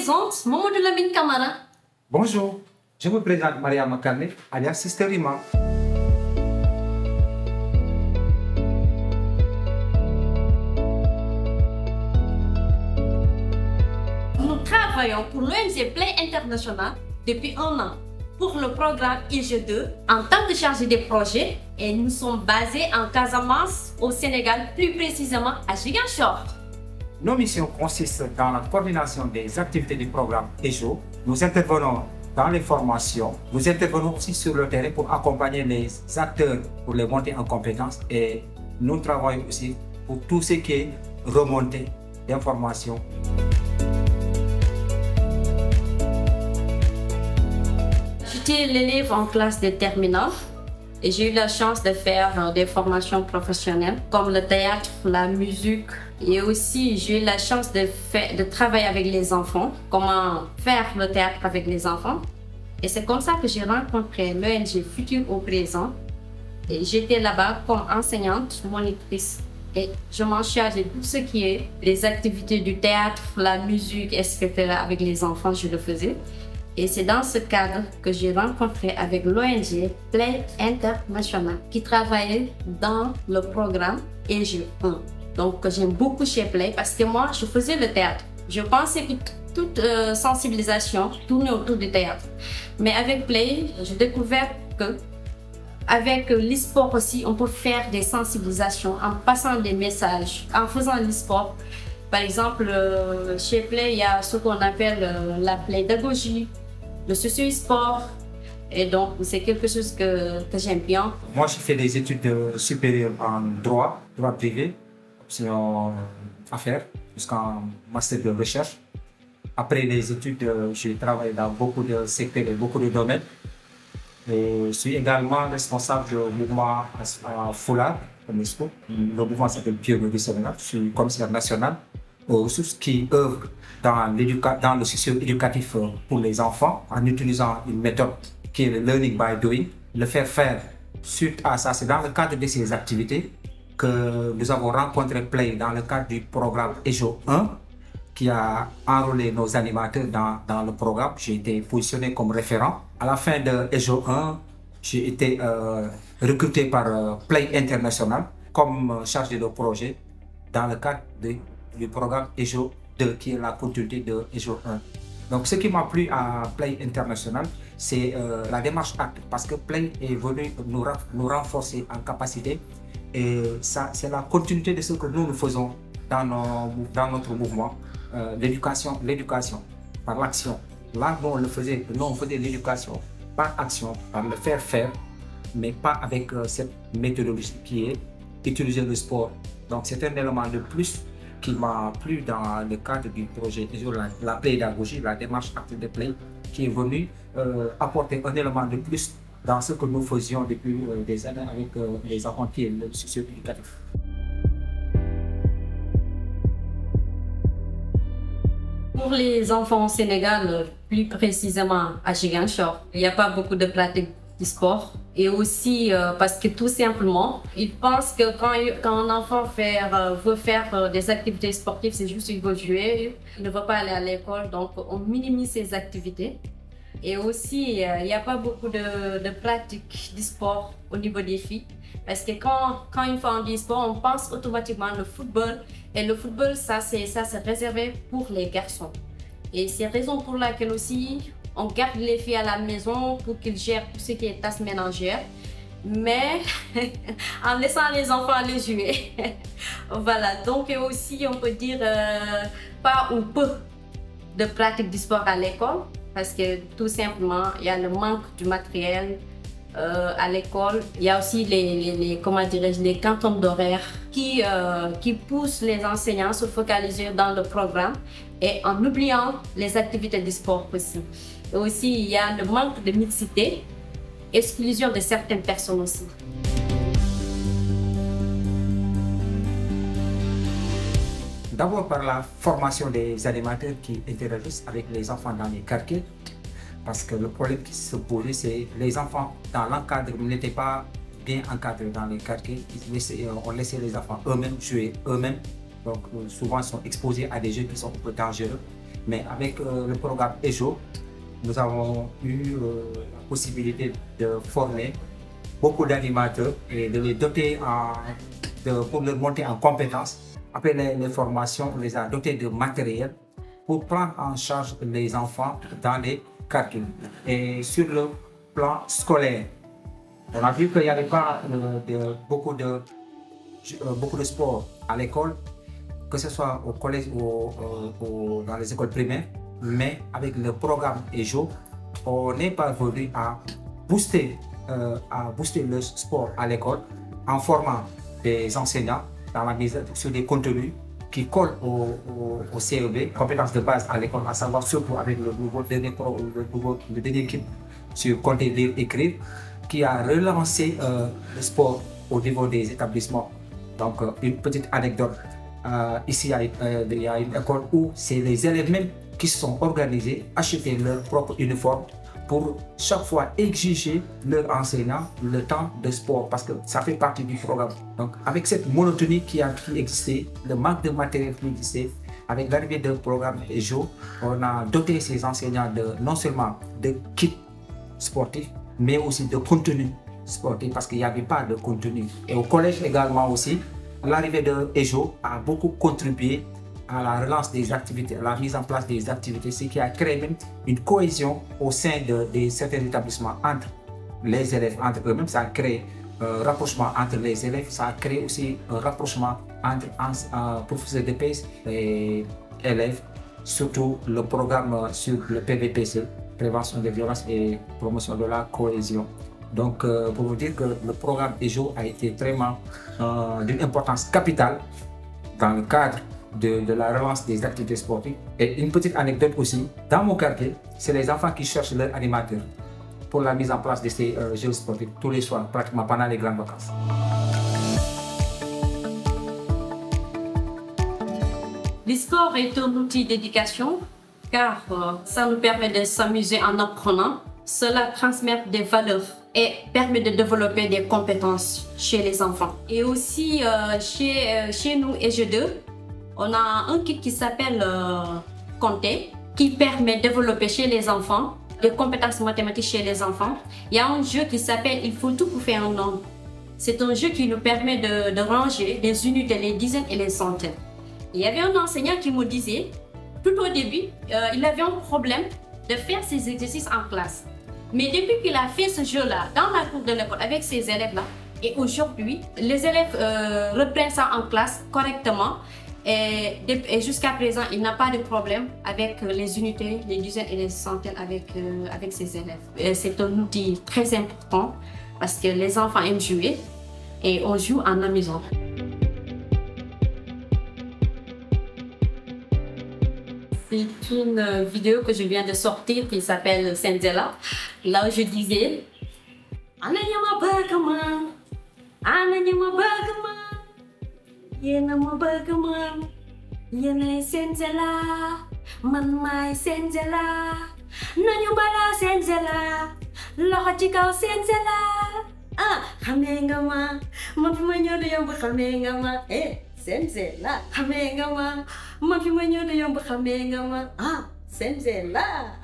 présente Mamadou Lamine Camara. Bonjour, je me présente Mariama Kane, alias Sister Rima. Nous travaillons pour l'ONG Play International depuis un an pour le programme IG2 en tant que chargé des projets et nous sommes basés en Casamance, au Sénégal, plus précisément à Ziguinchor. Nos missions consistent dans la coordination des activités du programme EJO. Nous intervenons dans les formations. Nous intervenons aussi sur le terrain pour accompagner les acteurs pour les monter en compétences et nous travaillons aussi pour tout ce qui est remontée d'informations. J'étais l'élève en classe de terminale et j'ai eu la chance de faire des formations professionnelles comme le théâtre, la musique et aussi j'ai eu la chance de travailler avec les enfants, comment faire le théâtre avec les enfants. Et c'est comme ça que j'ai rencontré l'ONG Futur au Présent et j'étais là-bas comme enseignante, monitrice. Et je m'en charge de tout ce qui est les activités du théâtre, la musique, etc. avec les enfants, je le faisais. Et c'est dans ce cadre que j'ai rencontré avec l'ONG Play International qui travaillait dans le programme EG1. Donc j'aime beaucoup chez Play parce que moi je faisais le théâtre. Je pensais que toute sensibilisation tournait autour du théâtre. Mais avec Play, j'ai découvert que avec l'e-sport aussi, on peut faire des sensibilisations en passant des messages, en faisant l'e-sport. Par exemple, chez Play, il y a ce qu'on appelle la pédagogie, le socio-sport. Et donc, c'est quelque chose que j'aime bien. Moi, j'ai fait des études supérieures en droit privé, option affaires, jusqu'en master de recherche. Après les études, j'ai travaillé dans beaucoup de secteurs et beaucoup de domaines. Et je suis également responsable du mouvement Foulard, le mouvement s'appelle Biologie Sénégal. Je suis commissaire national aux ressources qui œuvrent dans le système éducatif pour les enfants en utilisant une méthode qui est le learning by doing. Le faire suite à ça, c'est dans le cadre de ces activités que nous avons rencontré Play dans le cadre du programme EJO 1 qui a enrôlé nos animateurs dans le programme. J'ai été positionné comme référent. À la fin de EJO 1, j'ai été recruté par Play International comme chargé de projet dans le cadre du programme EJO 2 qui est la continuité de EJO 1. Donc ce qui m'a plu à Play International, c'est la démarche acte parce que Play est venu nous renforcer en capacité et ça c'est la continuité de ce que nous faisons dans notre mouvement. L'éducation par l'action. Là, nous on faisait l'éducation par action, par le faire, mais pas avec cette méthodologie qui est utiliser le sport. Donc c'est un élément de plus qui m'a plu dans le cadre du projet, la pédagogie, la démarche active de Play, qui est venue apporter un élément de plus dans ce que nous faisions depuis des années avec les enfants qui est le système éducatif. Pour les enfants au Sénégal, plus précisément à Ziguinchor, il n'y a pas beaucoup de pratiques du sport. Et aussi parce que tout simplement, ils pensent que quand un enfant veut faire des activités sportives, c'est juste qu'il veut jouer, il ne veut pas aller à l'école, donc on minimise ces activités. Et aussi, il n'y a pas beaucoup de pratiques du sport au niveau des filles. Parce que quand une fois on dit sport, on pense automatiquement au football. Et le football, ça c'est réservé pour les garçons. Et c'est la raison pour laquelle aussi, on garde les filles à la maison pour qu'ils gèrent tout ce qui est tâches ménagères. Mais en laissant les enfants aller jouer. Voilà, donc aussi on peut dire pas ou peu de pratiques du sport à l'école. Parce que tout simplement, il y a le manque du matériel à l'école. Il y a aussi les quantum d'horaire qui poussent les enseignants à se focaliser dans le programme et en oubliant les activités du sport aussi. Et aussi, il y a le manque de mixité, exclusion de certaines personnes aussi. D'abord par la formation des animateurs qui interagissent avec les enfants dans les quartiers. Parce que le problème qui se posait, c'est que les enfants dans l'encadrement n'étaient pas bien encadrés dans les quartiers. On laissait les enfants eux-mêmes jouer eux-mêmes. Donc souvent ils sont exposés à des jeux qui sont un peu dangereux. Mais avec le programme EJO, nous avons eu la possibilité de former beaucoup d'animateurs et de les doter pour leur monter en compétences. Après les formations, on les a dotés de matériel pour prendre en charge les enfants dans les quartiers. Et sur le plan scolaire, on a vu qu'il n'y avait pas beaucoup de sport à l'école, que ce soit au collège ou dans les écoles primaires, mais avec le programme EJO, on est parvenu à booster le sport à l'école en formant des enseignants dans la mise sur des contenus qui collent au CEB, compétences de base à l'école, à savoir surtout avec le dernier kit sur compter, lire, écrire, qui a relancé le sport au niveau des établissements. Donc, une petite anecdote. Ici, il y a une école où c'est les élèves même qui se sont organisés, acheter leur propre uniforme pour chaque fois exiger leur enseignant le temps de sport parce que ça fait partie du programme. Donc, avec cette monotonie qui existait, le manque de matériel qui existait, avec l'arrivée du programme EJO, on a doté ces enseignants non seulement de kits sportifs, mais aussi de contenu sportif parce qu'il n'y avait pas de contenu. Et au collège également aussi, l'arrivée de EJO a beaucoup contribué à la relance des activités, à la mise en place des activités, ce qui a créé même une cohésion au sein de certains établissements entre les élèves, entre eux-mêmes. Ça a créé un rapprochement entre les élèves, ça a créé aussi un rapprochement entre professeurs de PS et élèves, surtout le programme sur le PVPC, prévention des violences et promotion de la cohésion. Donc, pour vous dire que le programme EJO a été vraiment d'une importance capitale dans le cadre de la relance des activités sportives. Et une petite anecdote aussi, dans mon quartier, c'est les enfants qui cherchent leur animateur pour la mise en place de ces jeux sportifs tous les soirs, pratiquement pendant les grandes vacances. Le sport est un outil d'éducation car ça nous permet de s'amuser en apprenant. Cela transmet des valeurs et permet de développer des compétences chez les enfants. Et aussi chez nous, EJ2, on a un kit qui s'appelle Compter, qui permet de développer chez les enfants des compétences mathématiques chez les enfants. Il y a un jeu qui s'appelle Il faut tout pour faire un nombre. C'est un jeu qui nous permet de ranger les unités, les dizaines et les centaines. Il y avait un enseignant qui me disait, tout au début, il avait un problème de faire ses exercices en classe. Mais depuis qu'il a fait ce jeu-là dans la cour de l'école avec ses élèves-là, et aujourd'hui, les élèves reprennent ça en classe correctement. Et jusqu'à présent, il n'a pas de problème avec les unités, les dizaines et les centaines avec ses élèves. C'est un outil très important parce que les enfants aiment jouer et on joue en amusant. C'est une vidéo que je viens de sortir qui s'appelle Senzela. Là où je disais Ananyama Bagaman, Ananyama Bagaman. Yena mo bëgg man yéenay Senzela man maay Senzela nañu bala Senzela loxo ci kaw Senzela xamee nga ma man fi ma ñëw di yomb xamee nga ma Senzela xamee nga ma man fi ma ñëw di yomb xamee nga ma Senzela